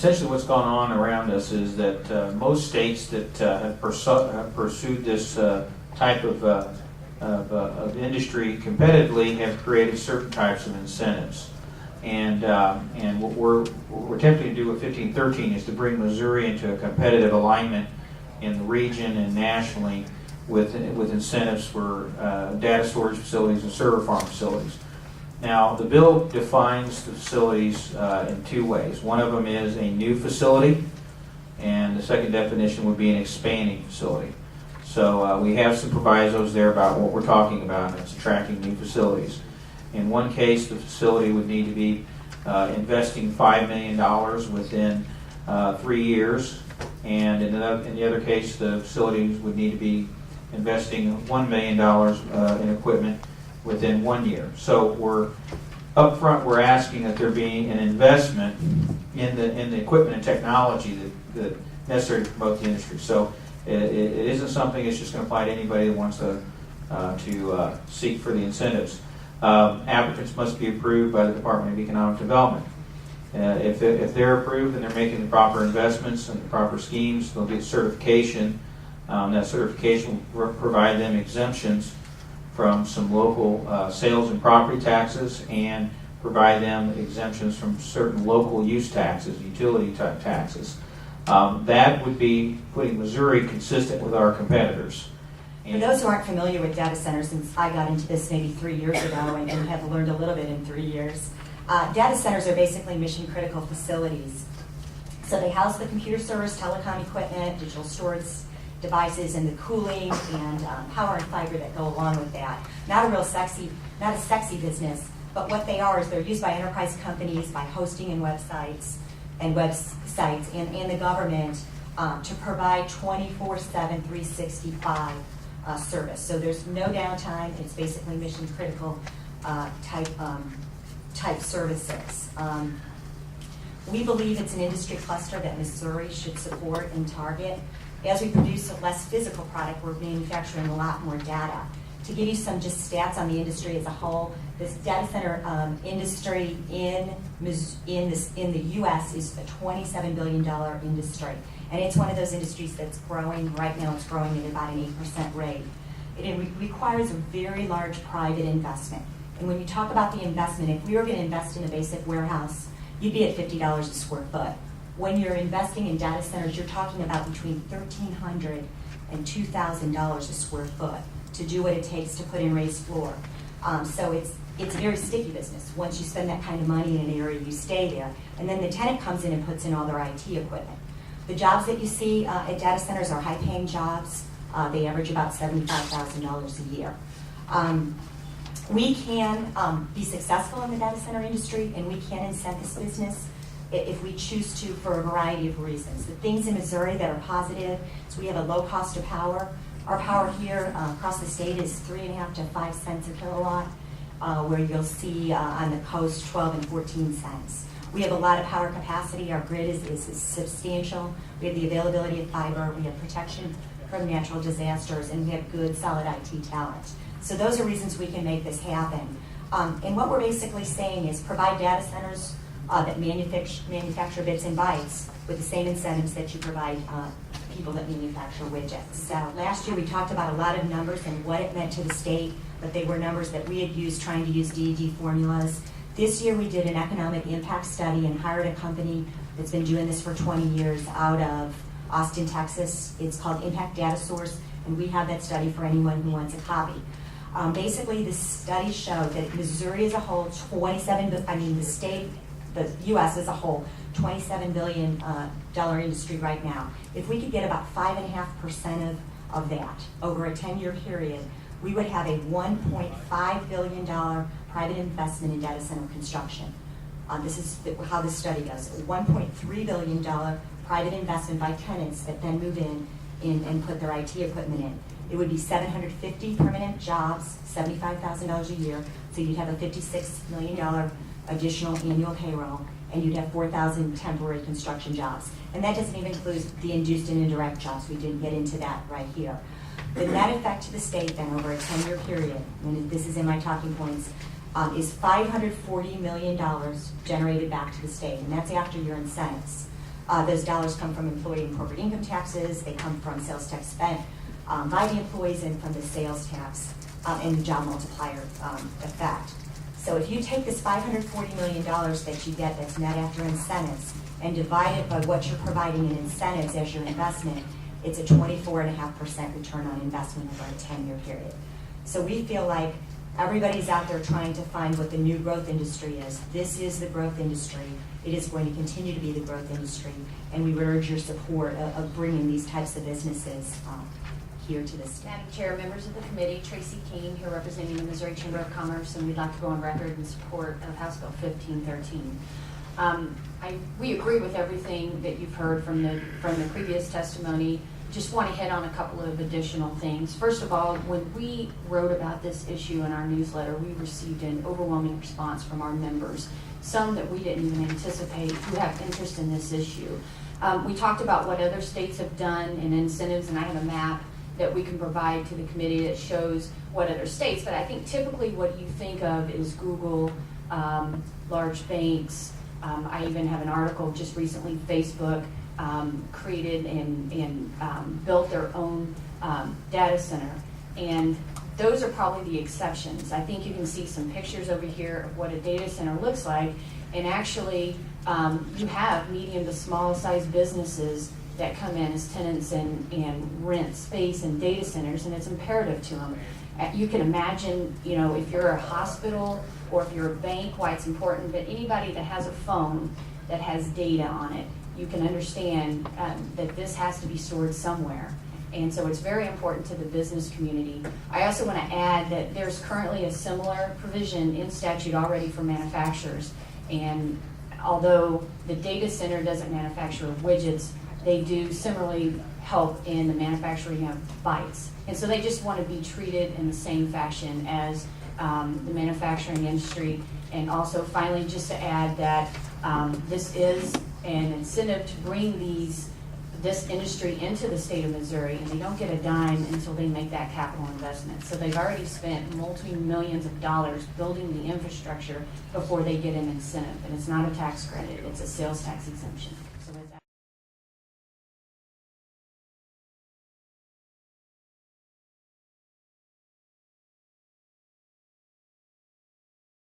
essentially what's gone on around us is that most states that have pursued this type of industry competitively have created certain types of incentives. And what we're attempting to do with 1513 is to bring Missouri into a competitive alignment in the region and nationally with incentives for data storage facilities and server farm facilities. Now, the bill defines the facilities in two ways. One of them is a new facility, and the second definition would be an expanding facility. So we have some provisos there about what we're talking about, and it's attracting new facilities. In one case, the facility would need to be investing $5 million within 3 years, and in the other case, the facilities would need to be investing $1 million in equipment within 1 year. So we're up front, we're asking that there be an investment in the equipment and technology that necessary to promote the industry. So it isn't something that's just going to apply to anybody that wants to seek for the incentives. Applicants must be approved by the Department of Economic Development. If they're approved and they're making the proper investments and the proper schemes, they'll get certification. That certification will provide them exemptions from some local sales and property taxes and provide them exemptions from certain local use taxes, utility type taxes. That would be putting Missouri consistent with our competitors. For those who aren't familiar with data centers, since I got into this maybe 3 years ago and have learned a little bit in 3 years, data centers are basically mission critical facilities. So they house the computer servers, telecom equipment, digital storage devices, and the cooling and power and fiber that go along with that. Not a sexy business, but what they are is they're used by enterprise companies, by hosting and websites and the government to provide 24/7, 365 service. So there's no downtime. It's basically mission critical type services. We believe it's an industry cluster that Missouri should support and target. As we produce a less physical product, we're manufacturing a lot more data. To give you some just stats on the industry as a whole, this data center industry in the U.S. is a $27 billion industry. And it's one of those industries that's growing. Right now it's growing at about an 8% rate. It requires a very large private investment. And when you talk about the investment, if we were going to invest in a basic warehouse, you'd be at $50 a square foot. When you're investing in data centers, you're talking about between $1,300 and $2,000 a square foot to do what it takes to put in raised floor. So it's a very sticky business. Once you spend that kind of money in an area, you stay there. And then the tenant comes in and puts in all their IT equipment. The jobs that you see at data centers are high-paying jobs. They average about $75,000 a year. We can be successful in the data center industry, and we can incent this business if we choose to for a variety of reasons. The things in Missouri that are positive is we have a low cost of power. Our power here across the state is 3.5 to 5 cents a kilowatt, where you'll see on the coast 12 and 14 cents. We have a lot of power capacity. Our grid is substantial. We have the availability of fiber. We have protection from natural disasters, and we have good, solid IT talent. So those are reasons we can make this happen. And what we're basically saying is provide data centers that manufacture bits and bytes with the same incentives that you provide people that manufacture widgets. So last year we talked about a lot of numbers and what it meant to the state, but they were numbers that we had used trying to use DED formulas. This year we did an economic impact study and hired a company that's been doing this for 20 years out of Austin, Texas. It's called Impact Data Source, and we have that study for anyone who wants a copy. Basically, the study showed that Missouri as a whole, the U.S. as a whole, $27 billion industry right now. If we could get about 5.5% of that over a 10-year period, we would have a $1.5 billion private investment in data center construction. This is how this study goes. A $1.3 billion private investment by tenants that then move in and put their IT equipment in. It would be 750 permanent jobs, $75,000 a year, so you'd have a $56 million additional annual payroll, and you'd have 4,000 temporary construction jobs. And that doesn't even include the induced and indirect jobs. We didn't get into that right here. The net effect to the state then over a 10-year period, and this is in my talking points, is $540 million generated back to the state, and that's after your incentives. Those dollars come from employee and corporate income taxes. They come from sales tax spent by the employees and from the sales tax and the job multiplier effect. So if you take this $540 million that you get that's net after incentives and divide it by what you're providing in incentives as your investment, it's a 24.5% return on investment over a 10-year period. So we feel like everybody's out there trying to find what the new growth industry is. This is the growth industry. It is going to continue to be the growth industry, and we would urge your support of bringing these types of businesses here to the state. Madam Chair, members of the committee, Tracy King here representing the Missouri Chamber of Commerce, and we'd like to go on record in support of House Bill 1513. We agree with everything that you've heard from the previous testimony. Just want to hit on a couple of additional things. First of all, when we wrote about this issue in our newsletter, we received an overwhelming response from our members, some that we didn't even anticipate who have interest in this issue. We talked about what other states have done and incentives, and I have a map that we can provide to the committee that shows what other states, but I think typically what you think of is Google, large banks. I even have an article just recently, Facebook created and built their own data center. And those are probably the exceptions. I think you can see some pictures over here of what a data center looks like. And actually, you have medium to small size businesses that come in as tenants and rent space in data centers, and it's imperative to them. You can imagine, if you're a hospital or if you're a bank, why it's important, but anybody that has a phone that has data on it, you can understand that this has to be stored somewhere. And so it's very important to the business community. I also want to add that there's currently a similar provision in statute already for manufacturers. And although the data center doesn't manufacture widgets, they do similarly help in the manufacturing of bytes. And so they just want to be treated in the same fashion as the manufacturing industry. And also finally, just to add that this is an incentive to bring this industry into the state of Missouri, and they don't get a dime until they make that capital investment. So they've already spent multi-millions of dollars building the infrastructure before they get an incentive. And it's not a tax credit, it's a sales tax exemption.